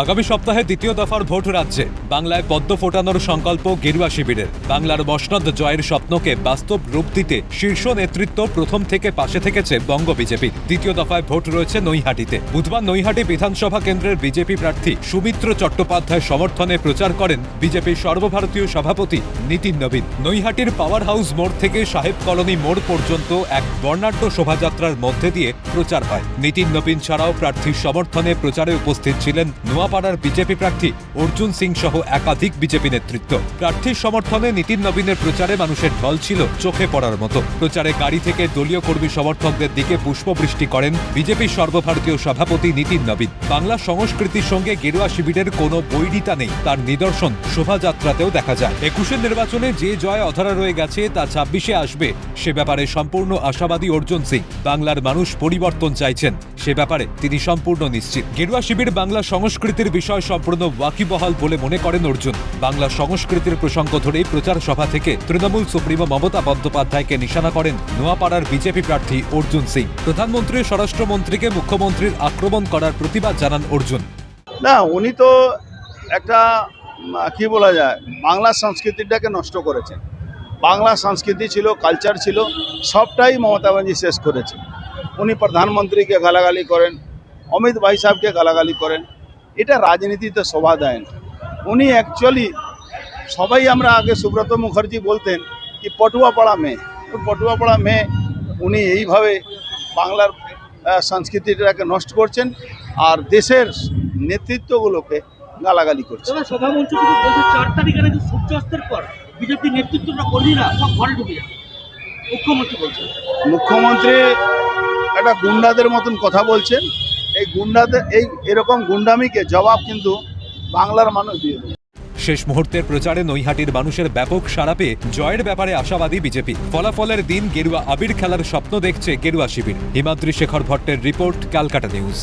আগামী সপ্তাহে দ্বিতীয় দফার ভোট রাজ্যে বাংলায় পদ্ম ফোটানোর সংকল্প গেরুয়া শিবিরের। বাংলার মসনদ জয়ের স্বপ্নকে বাস্তব রূপ দিতে শীর্ষ নেতৃত্ব প্রথম থেকে পাশে থেকেছে বঙ্গ বিজেপির। দ্বিতীয় দফায় ভোট রয়েছে নৈহাটিতে। বুধবার নৈহাটি বিধানসভা কেন্দ্রের বিজেপি প্রার্থী সুমিত্র চট্টোপাধ্যায় সমর্থনে প্রচার করেন বিজেপির সর্বভারতীয় সভাপতি নীতিন নবীন। নৈহাটির পাওয়ার হাউস মোড় থেকে সাহেব কলোনি মোড় পর্যন্ত এক বর্ণাঢ্য শোভাযাত্রার মধ্যে দিয়ে প্রচার হয়। নীতিন নবীন ছাড়াও প্রার্থীর সমর্থনে প্রচারে উপস্থিত ছিলেন নোয়াপাড়ার বিজেপি প্রার্থী অর্জুন সিং সহ একাধিক বিজেপি নেতৃত্ব। প্রার্থীর সমর্থনে নীতিন নবীনের প্রচারে মানুষের ঢল ছিল চোখে পড়ার মতো। প্রচারে গাড়ি থেকে দলীয় কর্মী সমর্থকদের দিকে পুষ্পবৃষ্টি করেন বিজেপির সর্বভারতীয় সভাপতি নীতিন নবীন। বাংলা সংস্কৃতির সঙ্গে গেরুয়া শিবিরের কোনো বৈরিতা নেই, তার নিদর্শন শোভাযাত্রাতেও দেখা যায়। 21-এর নির্বাচনে যে জয় অধরা রয়ে গেছে তা 26-এ আসবে, সে ব্যাপারে সম্পূর্ণ আশাবাদী অর্জুন সিং। বাংলার মানুষ পরিবর্তন চাইছেন, সে ব্যাপারে তিনি সম্পূর্ণ নিশ্চিত। গেরুয়া শিবির বাংলা সংস্কৃতির বিষয় সম্পূর্ণ ওয়াকিবহাল বলে মনে করেন অর্জুন। বাংলা সংস্কৃতির প্রসঙ্গ ধরেই প্রচার সভা থেকে তৃণমূল সুপ্রিমো মমতা বন্দ্যোপাধ্যায়কে নিশানা করেন নোয়াপাড়ার বিজেপি প্রার্থী অর্জুন সিং। প্রধানমন্ত্রী স্বরাষ্ট্রমন্ত্রীকে মুখ্যমন্ত্রীর আক্রমণ করার প্রতিবাদ জানান অর্জুন। না, উনি তো একটা কি বলা যায়, বাংলা সংস্কৃতিটাকে নষ্ট করেছেন। বাংলা সংস্কৃতি ছিল, কালচার ছিল, সবটাই মমতা ব্যানার্জি শেষ করেছে। উনি প্রধানমন্ত্রীকে গালাগালি করেন, অমিত ভাই সাহেবকে গালাগালি করেন, এটা রাজনীতিতে শোভা দেয় না। উনি অ্যাকচুয়ালি, সবাই আমরা আগে সুব্রত মুখার্জি বলতেন কি পটুয়াপাড়া মেয়ে, পটুয়াপাড়া মেয়ে। উনি এইভাবে বাংলার সংস্কৃতিটাকে নষ্ট করছেন আর দেশের নেতৃত্বগুলোকে গালাগালি করছেন। সভামঞ্চ কিন্তু বলছে 4 তারিখে নাকি সূর্যাস্তের পর বিজেপি নেতৃত্বরা কর্মীরা সব ঘরে ঢুকে যাবে, মুখ্যমন্ত্রী বলছেন। মুখ্যমন্ত্রী একটা গুন্ডাদের মতন কথা বলছেন। এই গুন্ডাদের এরকম গুন্ডামিকে জবাব কিন্তু বাংলার মানুষ দিয়ে দেবে। শেষ মুহূর্তের প্রচারে নৈহাটির মানুষের ব্যাপক সাড়া পেয়ে জয়ের ব্যাপারে আশাবাদী বিজেপি। ফলাফলের দিন গেরুয়া আবির খেলার স্বপ্ন দেখছে গেরুয়া শিবির। হিমাদ্রি শেখর ভট্টের রিপোর্ট, ক্যালকাটা নিউজ।